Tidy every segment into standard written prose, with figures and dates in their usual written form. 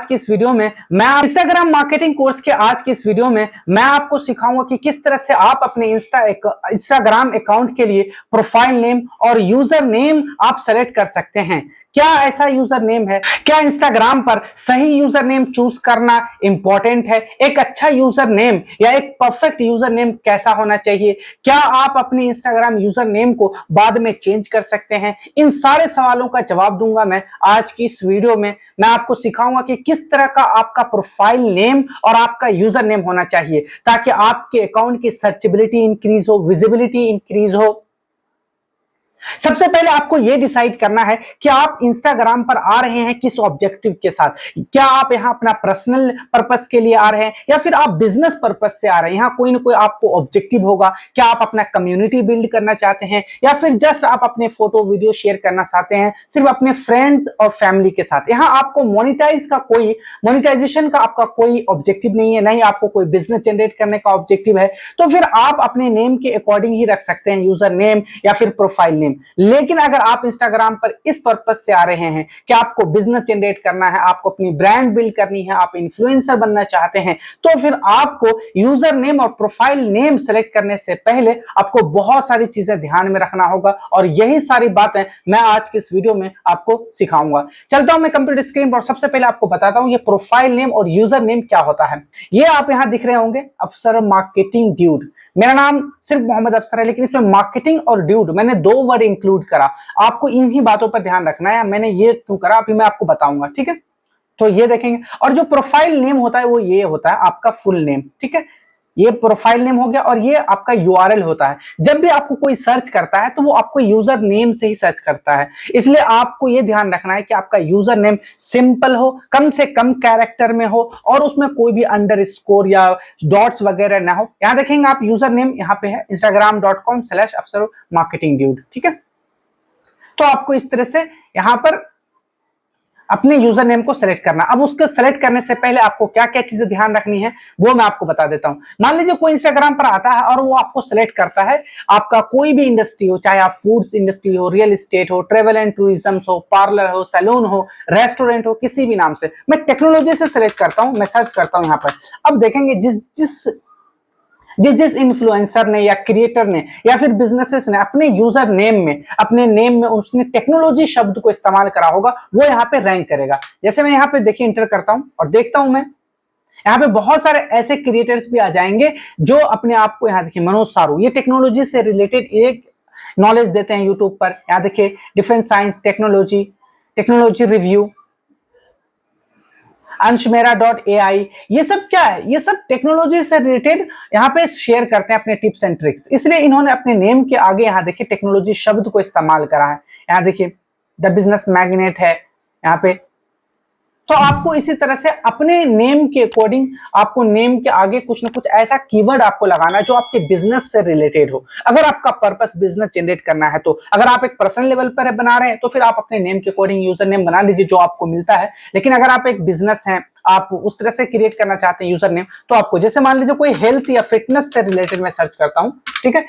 की इस वीडियो में मैं इंस्टाग्राम मार्केटिंग कोर्स के आज की इस वीडियो में मैं आपको सिखाऊंगा कि किस तरह से आप अपने इंस्टाग्राम अकाउंट के लिए प्रोफाइल नेम और यूजर नेम आप सेलेक्ट कर सकते हैं। क्या ऐसा यूजर नेम है? क्या इंस्टाग्राम पर सही यूजर नेम चूज करना इंपॉर्टेंट है? एक अच्छा यूजर नेम या एक परफेक्ट यूजर नेम कैसा होना चाहिए? क्या आप अपने इंस्टाग्राम यूजर नेम को बाद में चेंज कर सकते हैं? इन सारे सवालों का जवाब दूंगा मैं आज की इस वीडियो में। मैं आपको सिखाऊंगा कि किस तरह का आपका प्रोफाइल नेम और आपका यूजर नेम होना चाहिए ताकि आपके अकाउंट की सर्चेबिलिटी इंक्रीज हो, विजिबिलिटी इंक्रीज हो। सबसे पहले आपको यह डिसाइड करना है कि आप इंस्टाग्राम पर आ रहे हैं किस ऑब्जेक्टिव के साथ। क्या आप यहां अपना पर्सनल पर्पस के लिए आ रहे हैं या फिर आप बिजनेस पर्पस से आ रहे हैं? यहां कोई ना कोई आपको ऑब्जेक्टिव होगा। क्या आप अपना कम्युनिटी बिल्ड करना चाहते हैं या फिर जस्ट आप अपने फोटो वीडियो शेयर करना चाहते हैं सिर्फ अपने फ्रेंड्स और फैमिली के साथ? यहां आपको मोनिटाइजेशन का आपका कोई ऑब्जेक्टिव नहीं है, नहीं आपको कोई बिजनेस जनरेट करने का ऑब्जेक्टिव है, तो फिर आप अपने नेम के अकॉर्डिंग ही रख सकते हैं यूजर नेम या फिर प्रोफाइल नेम। लेकिन अगर आप इंस्टाग्राम पर इस पर्पस से आ रहे हैं कि आपको बिजनेस जनरेट करना है, आपको अपनी ब्रांड बिल्ड करनी है, आप इन्फ्लुएंसर बनना चाहते हैं, तो फिर आपको यूजर नेम और प्रोफाइल नेम सेलेक्ट करने से पहले आपको बहुत सारी चीजें ध्यान में रखना होगा और यही सारी बातें मैं आज की इस वीडियो में आपको सिखाऊंगा। चलता हूं मैं कंप्यूटर स्क्रीन पर। सबसे पहले आपको बताता हूं ये प्रोफाइल नेम और यूजर नेम क्या होता है। ये आप यहां दिख रहे होंगे अफसर मार्केटिंग ड्यूड। मेरा नाम सिर्फ मोहम्मद अफसर है, लेकिन इसमें मार्केटिंग और ड्यूड मैंने दो वर्ड इंक्लूड करा। आपको इन्हीं बातों पर ध्यान रखना है। मैंने ये क्यों करा अभी मैं आपको बताऊंगा, ठीक है? तो ये देखेंगे। और जो प्रोफाइल नेम होता है वो ये होता है आपका फुल नेम, ठीक है? ये प्रोफाइल नेम हो गया और ये आपका यूआरएल होता है। जब भी आपको कोई सर्च करता है तो वो आपको यूजर नेम से ही सर्च करता है, इसलिए आपको ये ध्यान रखना है कि आपका यूजर नेम सिंपल हो, कम से कम कैरेक्टर में हो और उसमें कोई भी अंडरस्कोर या डॉट्स वगैरह ना हो। यहां देखेंगे आप यूजर नेम यहाँ पे है instagram.com/अफसर मार्केटिंग ड्यूड, ठीक है? तो आपको इस तरह से यहां पर अपने यूजर नेम को सेलेक्ट करना। अब उसको सेलेक्ट करने से पहले आपको क्या क्या चीजें ध्यान रखनी है वो मैं आपको बता देता हूं। मान लीजिए कोई इंस्टाग्राम पर आता है और वो आपको सेलेक्ट करता है, आपका कोई भी इंडस्ट्री हो, चाहे आप फूड्स इंडस्ट्री हो, रियल एस्टेट हो, ट्रेवल एंड टूरिज्म हो, पार्लर हो, सैलून हो, रेस्टोरेंट हो, किसी भी नाम से। मैं टेक्नोलॉजी से सेलेक्ट करता हूं, मैं सर्च करता हूं यहाँ पर। अब देखेंगे जिस जिस इन्फ्लुएंसर ने या क्रिएटर ने या फिर बिजनेसेस ने अपने यूजर नेम में, अपने नेम में उसने टेक्नोलॉजी शब्द को इस्तेमाल करा होगा, वो यहाँ पे रैंक करेगा। जैसे मैं यहाँ पे देखिए इंटर करता हूं और देखता हूं मैं यहाँ पे बहुत सारे ऐसे क्रिएटर्स भी आ जाएंगे जो अपने आप को, यहाँ देखिए मनोज सारू, ये टेक्नोलॉजी से रिलेटेड एक नॉलेज देते हैं यूट्यूब पर। यहाँ देखिए defence science technology, technology review, अंशमेरा.ai, ये सब क्या है? ये सब टेक्नोलॉजी से रिलेटेड यहाँ पे शेयर करते हैं अपने टिप्स एंड ट्रिक्स, इसलिए इन्होंने अपने नेम के आगे यहाँ देखिए टेक्नोलॉजी शब्द को इस्तेमाल करा है। यहाँ देखिए द बिजनेस मैग्नेट है यहाँ पे। तो आपको इसी तरह से अपने नेम के अकॉर्डिंग आपको नेम के आगे कुछ ना कुछ ऐसा कीवर्ड आपको लगाना है जो आपके बिजनेस से रिलेटेड हो। अगर आपका पर्पस बिजनेस जनरेट करना है, तो अगर आप एक पर्सनल लेवल पर बना रहे हैं तो फिर आप अपने नेम के अकॉर्डिंग यूजर नेम बना लीजिए जो आपको मिलता है। लेकिन अगर आप एक बिजनेस है, आप उस तरह से क्रिएट करना चाहते हैं यूजर नेम, तो आपको, जैसे मान लीजिए कोई हेल्थ या फिटनेस से रिलेटेड मैं सर्च करता हूं, ठीक है?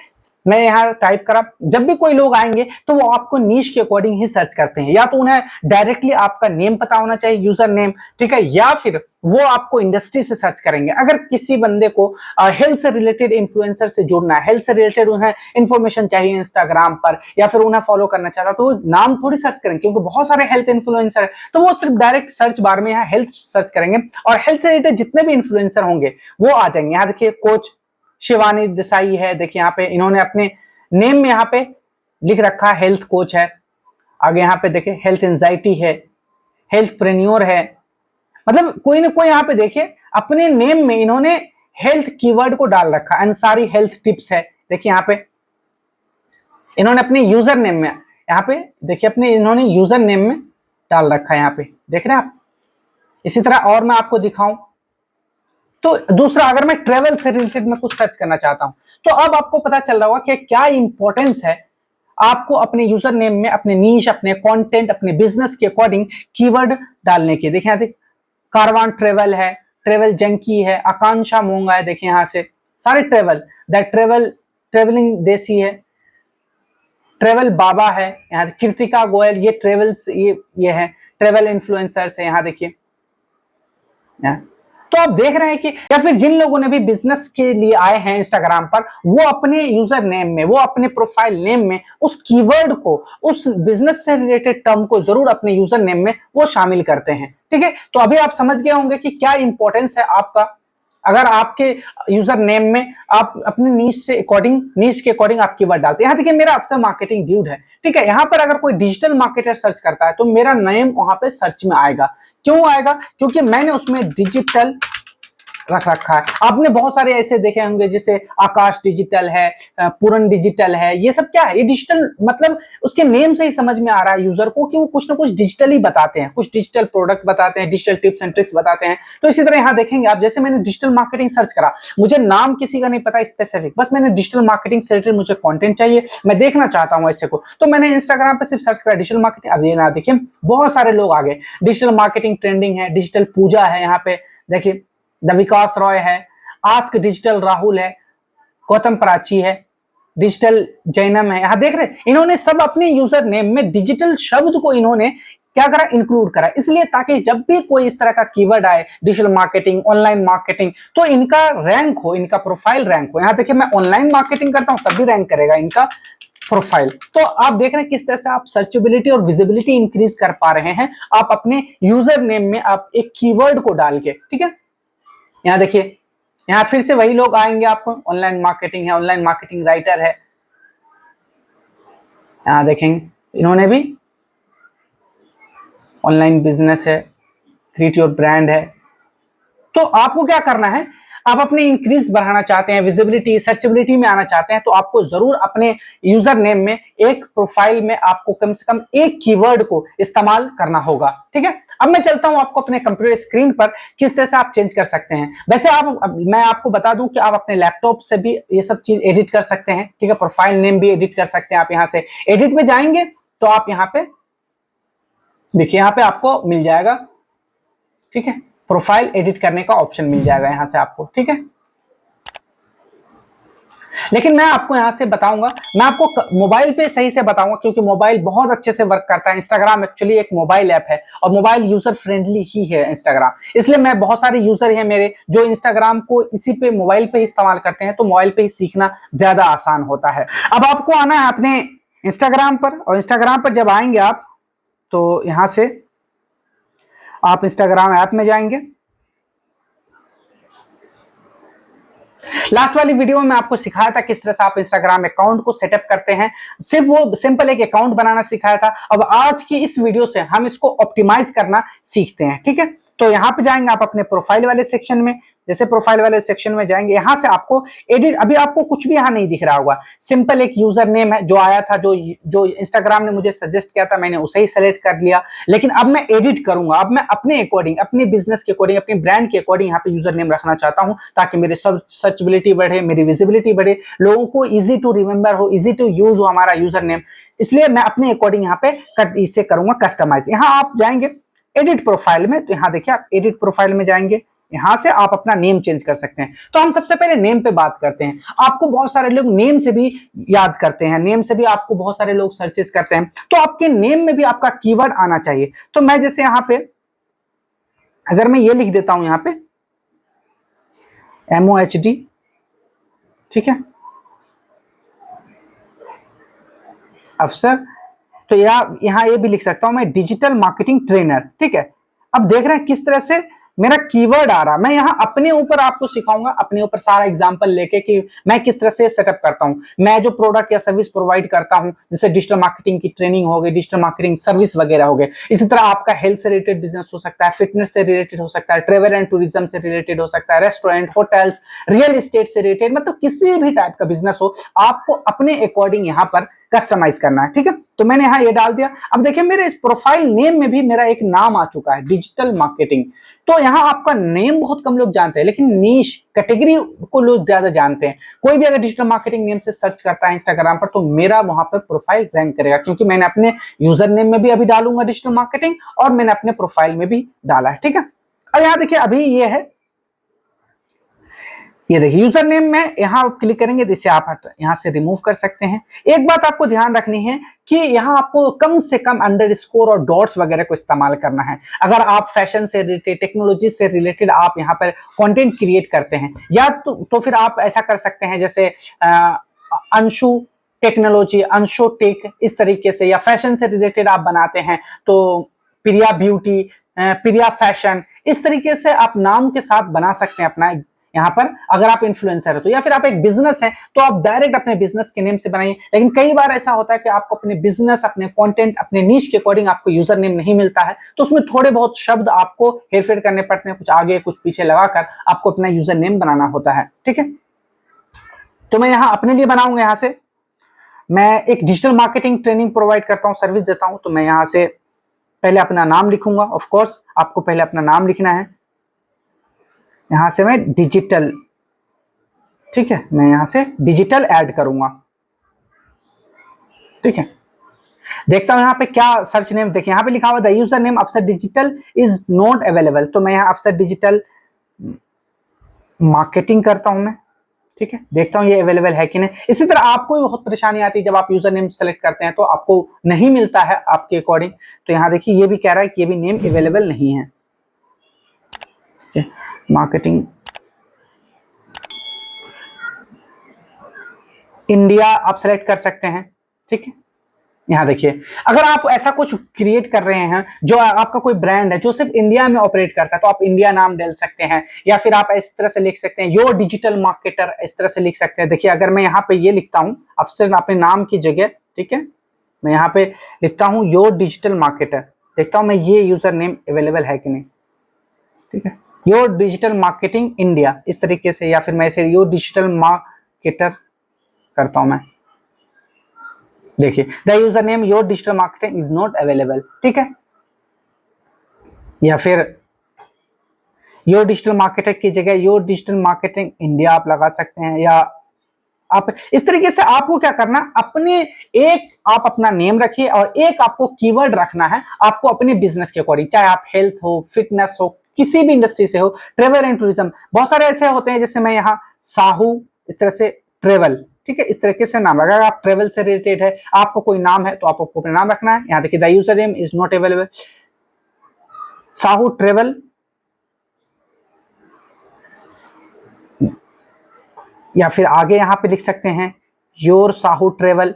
मैं यहाँ टाइप करा, जब भी कोई लोग आएंगे तो वो आपको नीश के अकॉर्डिंग ही सर्च करते हैं। या तो उन्हें डायरेक्टली आपका नेम पता होना चाहिए, यूजर नेम, ठीक है, या फिर वो आपको इंडस्ट्री से सर्च करेंगे। अगर किसी बंदे को हेल्थ से रिलेटेड इन्फ्लुएंसर से जुड़ना है, हेल्थ से रिलेटेड उन्हें इंफॉर्मेशन चाहिए इंस्टाग्राम पर, या फिर उन्हें फॉलो करना चाहता, तो वो नाम थोड़ी सर्च करेंगे क्योंकि बहुत सारे हेल्थ इन्फ्लुएंसर है। तो वो सिर्फ डायरेक्ट सर्च बार में यहाँ हेल्थ सर्च करेंगे और हेल्थ से रिलेटेड जितने भी इन्फ्लुएंसर होंगे वो आ जाएंगे। यहाँ देखिए कोच शिवानी देसाई है, देखिए यहाँ पे इन्होंने अपने नेम में यहाँ पे लिख रखा है हेल्थ कोच है। आगे यहाँ पे देखिए हेल्थ एंजाइटी है, हेल्थ प्रेन्योर है। मतलब कोई ना कोई यहाँ पे देखिए अपने नेम में इन्होंने हेल्थ कीवर्ड को डाल रखा। अंसारी हेल्थ टिप्स है, देखिए यहाँ पे इन्होंने अपने यूजर नेम में, यहाँ पे देखिए अपने इन्होंने यूजर नेम में डाल रखा है, यहाँ पे देख रहे हैं आप। इसी तरह और मैं आपको दिखाऊं तो दूसरा, अगर मैं ट्रेवल से रिलेटेड में कुछ सर्च करना चाहता हूं, तो अब आपको पता चल रहा होगा कि क्या इंपॉर्टेंस है आपको अपने यूजर नेम में अपने नीश, अपने कंटेंट, अपने बिजनेस के अकॉर्डिंग कीवर्ड डालने की। देखिए यहाँ कारवान ट्रेवल है, ट्रेवल जंकी है, आकांक्षा मोंगा है, देखिए यहाँ से सारे ट्रेवल, द ट्रेवलिंग देसी है, ट्रेवल बाबा है, यहाँ कृतिका गोयल, ये ट्रेवल्स, ये है ट्रेवल इन्फ्लुएंसर्स है। यहाँ देखिए तो आप देख रहे हैं कि या फिर जिन लोगों ने भी बिजनेस के लिए आए हैं इंस्टाग्राम पर, वो अपने यूजर नेम में, वो अपने प्रोफाइल नेम में उस कीवर्ड को, उस बिजनेस से रिलेटेड टर्म को जरूर अपने यूजर नेम में वो शामिल करते हैं। ठीक है, तो अभी आप समझ गए होंगे कि क्या इंपॉर्टेंस है आपका, अगर आपके यूजर नेम में आप अपने नीश के अकॉर्डिंग आप कीवर्ड डालते हैं। यहाँ देखिए मेरा अफसर मार्केटिंग ड्यूड है, ठीक है, यहाँ पर अगर कोई डिजिटल मार्केटर सर्च करता है तो मेरा नेम वहां पे सर्च में आएगा। क्यों आएगा? क्योंकि मैंने उसमें डिजिटल रख रखा है। आपने बहुत सारे ऐसे देखे होंगे जैसे आकाश डिजिटल है, पूरन डिजिटल है, ये सब क्या है? ये डिजिटल, मतलब उसके नेम से ही समझ में आ रहा है यूजर को कि वो कुछ ना कुछ डिजिटल ही बताते हैं, कुछ डिजिटल प्रोडक्ट बताते हैं, डिजिटल टिप्स एंड ट्रिक्स बताते हैं। तो इसी तरह यहाँ देखेंगे आप, जैसे मैंने डिजिटल मार्केटिंग सर्च करा, मुझे नाम किसी का नहीं पता स्पेसिफिक, बस मैंने डिजिटल मार्केटिंग से रिलेटेड मुझे कंटेंट चाहिए, मैं देखना चाहता हूँ ऐसे को, तो मैंने इंस्टाग्राम पे सिर्फ सर्च करा डिजिटल मार्केटिंग। अब ये ना देखिए बहुत सारे लोग आ गए, डिजिटल मार्केटिंग ट्रेंडिंग है, डिजिटल पूजा है, यहाँ पे देखिए द विकास रॉय है, आस्क डिजिटल राहुल है, गौतम प्राची है, डिजिटल जैनम है। यहां देख रहे हैं इन्होंने सब अपने यूजर नेम में डिजिटल शब्द को इन्होंने क्या करा, इंक्लूड करा, इसलिए ताकि जब भी कोई इस तरह का कीवर्ड आए, डिजिटल मार्केटिंग, ऑनलाइन मार्केटिंग, तो इनका रैंक हो, इनका प्रोफाइल रैंक हो। यहां देखिए मैं ऑनलाइन मार्केटिंग करता हूं तब भी रैंक करेगा इनका प्रोफाइल। तो आप देख रहे हैं किस तरह से आप सर्चेबिलिटी और विजिबिलिटी इंक्रीज कर पा रहे हैं आप अपने यूजर नेम में आप एक कीवर्ड को डाल के। ठीक है, यहाँ देखिए यहाँ फिर से वही लोग आएंगे आपको, ऑनलाइन मार्केटिंग है, ऑनलाइन मार्केटिंग राइटर है, यहाँ देखेंगे इन्होंने भी ऑनलाइन बिजनेस है, क्रिएट योर ब्रांड है। तो आपको क्या करना है, आप अपने इंक्रीज बढ़ाना चाहते हैं, विजिबिलिटी सर्चेबिलिटी में आना चाहते हैं, तो आपको जरूर अपने यूजर नेम में एक प्रोफाइल में आपको कम से कम एक कीवर्ड को इस्तेमाल करना होगा। ठीक है, अब मैं चलता हूं आपको अपने कंप्यूटर स्क्रीन पर किस तरह से आप चेंज कर सकते हैं। वैसे मैं आपको बता दूं कि आप अपने लैपटॉप से भी ये सब चीज एडिट कर सकते हैं। ठीक है, प्रोफाइल नेम भी एडिट कर सकते हैं। आप यहां से एडिट में जाएंगे तो आप यहां पे देखिए, यहां पे आपको मिल जाएगा, ठीक है, प्रोफाइल एडिट करने का ऑप्शन मिल जाएगा यहां से आपको। ठीक है, लेकिन मैं आपको यहां से बताऊंगा, मैं आपको मोबाइल पे सही से बताऊंगा क्योंकि मोबाइल बहुत अच्छे से वर्क करता है। इंस्टाग्राम एक्चुअली एक मोबाइल ऐप है और मोबाइल यूजर फ्रेंडली ही है इंस्टाग्राम, इसलिए मैं बहुत सारे यूजर हैं मेरे जो इंस्टाग्राम को इसी पे मोबाइल पे इस्तेमाल करते हैं, तो मोबाइल पे ही सीखना ज्यादा आसान होता है। अब आपको आना है अपने इंस्टाग्राम पर, और इंस्टाग्राम पर जब आएंगे आप तो यहां से आप इंस्टाग्राम ऐप में जाएंगे। लास्ट वाली वीडियो में मैं आपको सिखाया था किस तरह से आप इंस्टाग्राम अकाउंट को सेटअप करते हैं, सिर्फ वो सिंपल एक अकाउंट बनाना सिखाया था। अब आज की इस वीडियो से हम इसको ऑप्टिमाइज करना सीखते हैं। ठीक है, तो यहां पे जाएंगे आप अपने प्रोफाइल वाले सेक्शन में, जैसे प्रोफाइल वाले सेक्शन में जाएंगे, यहां से आपको एडिट, अभी आपको कुछ भी यहां नहीं दिख रहा होगा, सिंपल एक यूजर नेम है जो आया था, जो इंस्टाग्राम ने मुझे सजेस्ट किया था, मैंने उसे ही सेलेक्ट कर लिया। लेकिन अब मैं एडिट करूंगा, अब मैं अपने अकॉर्डिंग, अपने बिजनेस के अकॉर्डिंग, अपने ब्रांड के अकॉर्डिंग यहाँ पे यूजर नेम रखना चाहता हूं ताकि मेरी सर्चेबिलिटी बढ़े, मेरी विजिबिलिटी बढ़े, लोगों को इजी टू रिमेंबर हो, इजी टू यूज हो हमारा यूजर नेम। इसलिए मैं अपने अकॉर्डिंग यहाँ पे इसे करूंगा कस्टमाइज। यहाँ आप जाएंगे एडिट प्रोफाइल में, तो यहाँ देखिए आप एडिट प्रोफाइल में जाएंगे, यहां से आप अपना नेम चेंज कर सकते हैं। तो हम सबसे पहले नेम पे बात करते हैं। आपको बहुत सारे लोग नेम से भी याद करते हैं, नेम से भी आपको बहुत सारे लोग सर्चेस करते हैं, तो आपके नेम में भी आपका कीवर्ड आना चाहिए। तो मैं जैसे यहां पे अगर मैं ये लिख देता हूं यहां पे MOHD, ठीक है, अफसर, तो यहां ये भी लिख सकता हूं मैं डिजिटल मार्केटिंग ट्रेनर। ठीक है, अब देख रहे हैं किस तरह से मेरा कीवर्ड आ रहा। मैं यहाँ अपने ऊपर आपको सिखाऊंगा, अपने ऊपर सारा एग्जांपल लेके कि मैं किस तरह से सेटअप करता हूँ। मैं जो प्रोडक्ट या सर्विस प्रोवाइड करता हूँ, जैसे डिजिटल मार्केटिंग की ट्रेनिंग हो गई, डिजिटल मार्केटिंग सर्विस वगैरह हो गए। इसी तरह आपका हेल्थ से रिलेटेड बिजनेस हो सकता है, फिटनेस से रिलेटेड हो सकता है, ट्रेवल एंड टूरिज्म से रिलेटेड हो सकता है, रेस्टोरेंट, होटल्स, रियल एस्टेट से रिलेटेड, मतलब किसी भी टाइप का बिजनेस हो, आपको अपने अकॉर्डिंग यहाँ पर कस्टमाइज करना है। ठीक है, तो मैंने यहाँ ये डाल दिया। अब देखिए मेरे इस प्रोफाइल नेम में भी मेरा एक नाम आ चुका है, डिजिटल मार्केटिंग। तो यहाँ आपका नेम बहुत कम लोग जानते हैं, लेकिन नीश कैटेगरी को लोग ज्यादा जानते हैं। कोई भी अगर डिजिटल मार्केटिंग नेम से सर्च करता है इंस्टाग्राम पर, तो मेरा वहां पर प्रोफाइल रैंक करेगा, क्योंकि मैंने अपने यूजर नेम में भी अभी डालूंगा डिजिटल मार्केटिंग, और मैंने अपने प्रोफाइल में भी डाला है। ठीक है, अब यहाँ देखिए अभी ये है ये देखिए यूजर नेम में यहाँ आप क्लिक करेंगे तो इसे आप यहाँ से रिमूव कर सकते हैं। एक बात आपको ध्यान रखनी है कि यहाँ आपको कम से कम अंडरस्कोर और डॉट्स वगैरह को इस्तेमाल करना है। अगर आप फैशन से रिलेटेड, टेक्नोलॉजी से रिलेटेड आप यहाँ पर कंटेंट क्रिएट करते हैं, या तो फिर आप ऐसा कर सकते हैं जैसे अंशु टेक्नोलॉजी, अंशु टेक, इस तरीके से, या फैशन से रिलेटेड आप बनाते हैं तो प्रिया ब्यूटी, प्रिया फैशन, इस तरीके से आप नाम के साथ बना सकते हैं अपना यहाँ पर। अगर आप इन्फ्लुएंसर है तो, या फिर आप एक बिजनेस है तो आप डायरेक्ट अपने बिजनेस के नेम से बनाइए। लेकिन कई बार ऐसा होता है कि आपको अपने बिजनेस, अपने कंटेंट, अपने नीश के अकॉर्डिंग आपको यूजर नेम नहीं मिलता है, तो उसमें थोड़े बहुत शब्द आपको हेरफेर करने पड़ते हैं, कुछ आगे कुछ पीछे लगाकर आपको अपना यूजर नेम बनाना होता है। ठीक है, तो मैं यहाँ अपने लिए बनाऊंगा। यहाँ से मैं एक डिजिटल मार्केटिंग ट्रेनिंग प्रोवाइड करता हूँ, सर्विस देता हूँ, तो मैं यहाँ से पहले अपना नाम लिखूंगा। ऑफ कोर्स आपको पहले अपना नाम लिखना है। यहां से मैं डिजिटल, ठीक है, मैं यहां से डिजिटल ऐड करूंगा। ठीक है, देखता हूं यहां पे क्या सर्च नेम। देखिए यहां पे लिखा हुआ द यूजर नेम अफसर डिजिटल इज नॉट अवेलेबल, तो मैं यहां अफसर डिजिटल मार्केटिंग करता हूं मैं। ठीक है, देखता हूं ये अवेलेबल है कि नहीं। इसी तरह आपको भी बहुत परेशानी आती है जब आप यूजर नेम सेलेक्ट करते हैं तो आपको नहीं मिलता है आपके अकॉर्डिंग। तो यहां देखिए ये भी कह रहा है कि ये भी नेम अवेलेबल नहीं है। मार्केटिंग इंडिया आप सेलेक्ट कर सकते हैं। ठीक है, यहाँ देखिए अगर आप ऐसा कुछ क्रिएट कर रहे हैं जो आपका कोई ब्रांड है जो सिर्फ इंडिया में ऑपरेट करता है, तो आप इंडिया नाम डाल सकते हैं, या फिर आप इस तरह से लिख सकते हैं योर डिजिटल मार्केटर, इस तरह से लिख सकते हैं। देखिए अगर मैं यहाँ पे ये लिखता हूँ अफसर अपने नाम की जगह, ठीक है, मैं यहाँ पे लिखता हूँ योर डिजिटल मार्केटर, देखता हूँ मैं ये यूजर नेम अवेलेबल है कि नहीं। ठीक है, योर डिजिटल मार्केटिंग इंडिया, इस तरीके से, या फिर मैं इसे योर डिजिटल मार्केटर करता हूं मैं। देखिए the user name your digital marketing is not available. ठीक है, या फिर योर डिजिटल मार्केटर की जगह योर डिजिटल मार्केटिंग इंडिया आप लगा सकते हैं। या आप इस तरीके से, आपको क्या करना, अपने एक आप अपना नेम रखिए और एक आपको कीवर्ड रखना है आपको अपने बिजनेस के अकॉर्डिंग, चाहे आप हेल्थ हो, फिटनेस हो, किसी भी इंडस्ट्री से हो, ट्रेवल एंड टूरिज्म, बहुत सारे ऐसे होते हैं। जैसे मैं यहाँ साहू, इस तरह से ट्रेवल, ठीक है, इस तरीके से नाम रखा। अगर आप ट्रेवल से रिलेटेड है, आपको कोई नाम है, तो आपको अपना नाम रखना है। यहाँ देखिए the user name is not available, Sahu travel, या फिर आगे यहाँ पे लिख सकते हैं योर साहू ट्रेवल।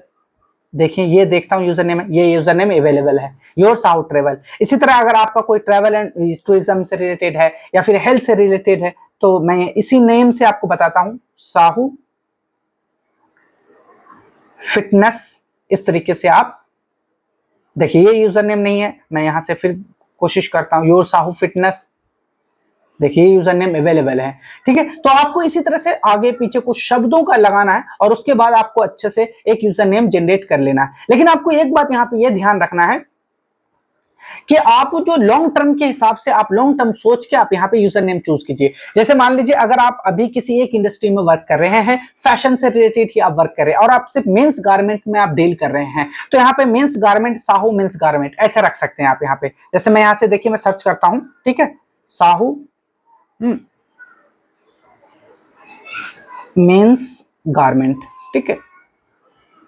देखिए ये देखता हूँ यूजर नेम है, ये यूजर नेम अवेलेबल है, योर साहू ट्रेवल। इसी तरह अगर आपका कोई ट्रेवल एंड टूरिज्म से रिलेटेड है या फिर हेल्थ से रिलेटेड है, तो मैं इसी नेम से आपको बताता हूँ, साहू फिटनेस, इस तरीके से आप देखिए ये यूजर नेम नहीं है। मैं यहां से फिर कोशिश करता हूं योर साहू फिटनेस, देखिए यूजर नेम अवेलेबल है। ठीक है, तो आपको इसी तरह से आगे पीछे कुछ शब्दों का लगाना है और उसके बाद आपको अच्छे से एक यूजर नेम जनरेट कर लेना है। लेकिन आपको एक बात यहाँ पे ये ध्यान रखना है कि आप जो लॉन्ग टर्म के हिसाब से, आप लॉन्ग टर्म सोच के आप यहाँ पे यूजर नेम चूज कीजिए। जैसे मान लीजिए अगर आप अभी किसी एक इंडस्ट्री में वर्क कर रहे हैं, फैशन से रिलेटेड ही आप वर्क कर रहे हैं और आप सिर्फ मेंस गारमेंट में आप डील कर रहे हैं, तो यहाँ पे men's garment, Sahu men's garment ऐसे रख सकते हैं आप यहाँ पे। जैसे मैं यहाँ से देखिए मैं सर्च करता हूँ, ठीक है, साहू मेंस गारमेंट, ठीक है,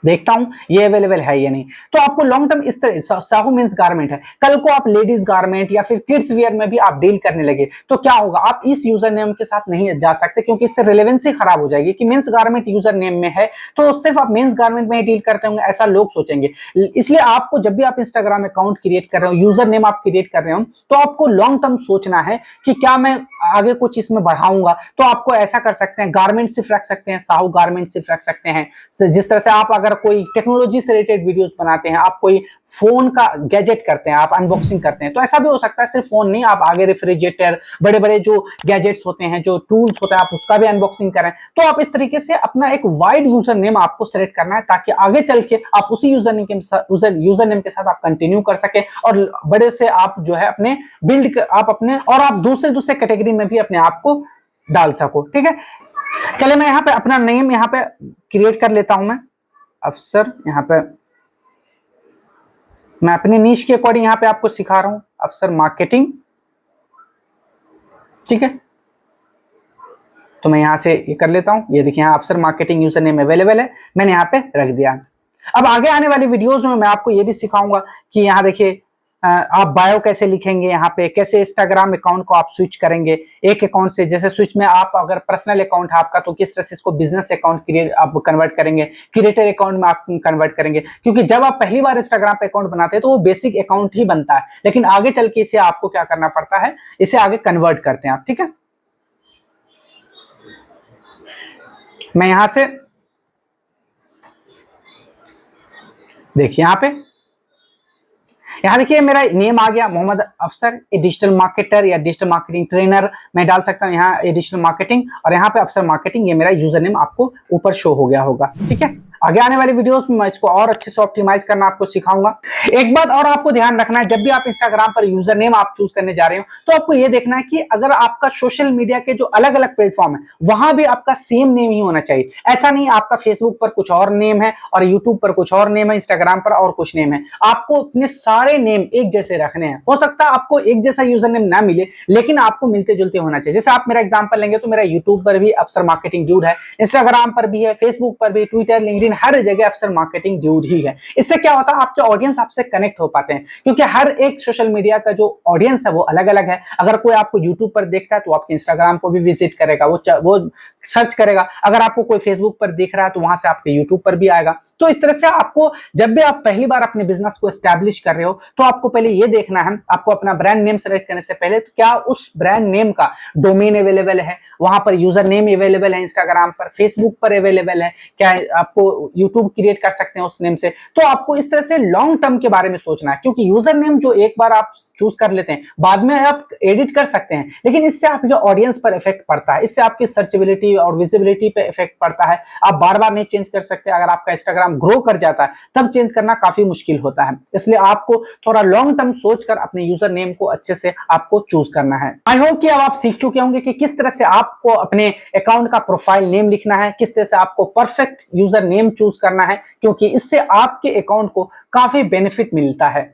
देखता हूं ये अवेलेबल है या नहीं। तो आपको लॉन्ग टर्म इस तरह, साहू मींस गारमेंट है, कल को आप लेडीज गारमेंट या फिर किड्स वियर में भी आप डील करने लगे, तो क्या होगा, आप इस यूजर नेम के साथ नहीं जा सकते, क्योंकि इससे रिलेवेंसी खराब हो जाएगी कि मेंस गारमेंट यूजर नेम में है तो सिर्फ आप मेंस गारमेंट में ही डील करते होंगे, ऐसा लोग सोचेंगे। इसलिए आपको जब भी आप इंस्टाग्राम अकाउंट क्रिएट कर रहे हो, यूजर नेम आप क्रिएट कर रहे हो, तो आपको लॉन्ग टर्म सोचना है कि क्या मैं आगे कुछ इसमें बढ़ाऊंगा। तो आपको ऐसा कर सकते हैं, गारमेंट सिर्फ रख सकते हैं, साहू गारमेंट सिर्फ रख सकते हैं। जिस तरह से आप अगर कोई टेक्नोलॉजी से रिलेटेड वीडियोस बनाते हैं, आप कोई फोन का गैजेट करते हैं, आप अनबॉक्सिंग करते हैं, तो ऐसा भी हो सकता है, सिर्फ फोन नहीं, आप आगे रेफ्रिजरेटर, बड़े बड़े जो गैजेट्स होते हैं, जो टूल्स होते हैं, आप उसका भी अनबॉक्सिंग करें। तो आप इस तरीके से अपना एक वाइड यूजर नेम आपको सेलेक्ट करना है, ताकि आगे चल के आप उसी यूजर नेम के साथ आप कंटिन्यू कर सके और बड़े से आप जो है अपने बिल्ड आप अपने, और आप दूसरे कैटेगरी में भी अपने आप को डाल सको। ठीक है, चलिए मैं यहाँ पे अपना नेम यहाँ पे क्रिएट कर लेता हूं मैं, अफसर। यहाँ पे मैं अपने नीश के अकॉर्डिंग यहाँ पे आपको सिखा रहा हूं, अफसर मार्केटिंग। ठीक है, तो मैं यहाँ से ये कर लेता हूँ। ये देखिए यहाँ अफसर मार्केटिंग यूजर नेम अवेलेबल है, मैंने यहाँ पे रख दिया। अब आगे आने वाली वीडियोस में मैं आपको ये भी सिखाऊंगा कि यहाँ देखिए आप बायो कैसे लिखेंगे, यहाँ पे कैसे इंस्टाग्राम अकाउंट को आप स्विच करेंगे एक अकाउंट से। जैसे स्विच में आप अगर पर्सनल अकाउंट है आपका तो किस तरह से इसको बिजनेस अकाउंट क्रिएट आप कन्वर्ट करेंगे, क्रिएटर अकाउंट में आप कन्वर्ट करेंगे। क्योंकि जब आप पहली बार इंस्टाग्राम पे अकाउंट बनाते हैं तो वो बेसिक अकाउंट ही बनता है, लेकिन आगे चल के इसे आपको क्या करना पड़ता है, इसे आगे कन्वर्ट करते हैं आप। ठीक है, मैं यहां से देखिए यहाँ देखिए मेरा नेम आ गया मोहम्मद अफसर, ए डिजिटल मार्केटर या डिजिटल मार्केटिंग ट्रेनर मैं डाल सकता हूँ यहाँ, ए डिजिटल मार्केटिंग, और यहाँ पे अफसर मार्केटिंग, ये मेरा यूजर नेम आपको ऊपर शो हो गया होगा। ठीक है, आगे आने वाली वीडियोस में मैं इसको और अच्छे से ऑप्टिमाइज करना आपको सिखाऊंगा। एक बात और आपको ध्यान रखना है, जब भी आप इंस्टाग्राम पर यूजर नेम आप चूज करने जा रहे हो तो आपको ये देखना है कि अगर आपका सोशल मीडिया के जो अलग अलग प्लेटफॉर्म है वहां भी आपका सेम नेम ही होना चाहिए। ऐसा नहीं आपका फेसबुक पर कुछ और नेम है और यूट्यूब पर कुछ और नेम है, इंस्टाग्राम पर और कुछ नेम है। आपको अपने सारे नेम एक जैसे रखने हैं। हो सकता है आपको एक जैसा यूजर नेम ना मिले, लेकिन आपको मिलते जुलते होना चाहिए। जैसे आप मेरा एग्जाम्पल लेंगे तो मेरा यूट्यूब पर भी अफसर मार्केटिंग ड्यूड है, इंस्टाग्राम पर भी है, फेसबुक पर भी, ट्विटर, लिंक्डइन, हर जगह अफसर मार्केटिंग ड्यूड ही है। इससे क्या होता है, आपके ऑडियंस आपसे कनेक्ट हो पाते हैं, क्योंकि हर एक सोशल मीडिया का जो ऑडियंस है वो अलग अलग है। अगर कोई आपको यूट्यूब पर देखता है तो आपके इंस्टाग्राम को भी विजिट करेगा, वो सर्च करेगा। अगर आपको कोई फेसबुक पर देख रहा है तो वहां से आपके यूट्यूब पर भी आएगा। तो इस तरह से आपको जब भी आप पहली बार अपने बिजनेस को एस्टैब्लिश कर रहे हो तो आपको पहले ये देखना है, आपको अपना ब्रांड नेम सेलेक्ट करने से पहले तो क्या उस ब्रांड नेम का डोमेन अवेलेबल है, वहां पर यूजर नेम अवेलेबल है, इंस्टाग्राम पर, फेसबुक पर अवेलेबल है, क्या आपको यूट्यूब क्रिएट कर सकते हैं उस नेम से। तो आपको इस तरह से लॉन्ग टर्म के बारे में सोचना है, क्योंकि यूजर नेम जो एक बार आप चूज कर लेते हैं बाद में आप एडिट कर सकते हैं, लेकिन इससे आपके ऑडियंस पर इफेक्ट पड़ता है, इससे आपकी सर्चेबिलिटी और विजिबिलिटी पे इफेक्ट पड़ता है। आप बार बार नहीं चेंज कर सकते। अगर आपका इंस्टाग्राम ग्रो कर जाता है तब चेंज करना काफी मुश्किल होता है। इसलिए आपको थोड़ा लॉन्ग टर्म सोचकर अपने यूजर नेम को अच्छे से आपको चूज करना है। आई होप कि अब आप सीख चुके होंगे कि किस तरह से आपको अपने अकाउंट का प्रोफाइल नेम लिखना है, किस तरह से आपको परफेक्ट यूजर नेम चूज करना है, क्योंकि इससे आपके अकाउंट को काफी बेनिफिट मिलता है।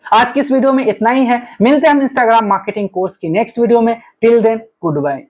आज की इस वीडियो में इतना ही है। मिलते हैं हम इंस्टाग्राम मार्केटिंग कोर्स की नेक्स्ट वीडियो में। Till then good bye.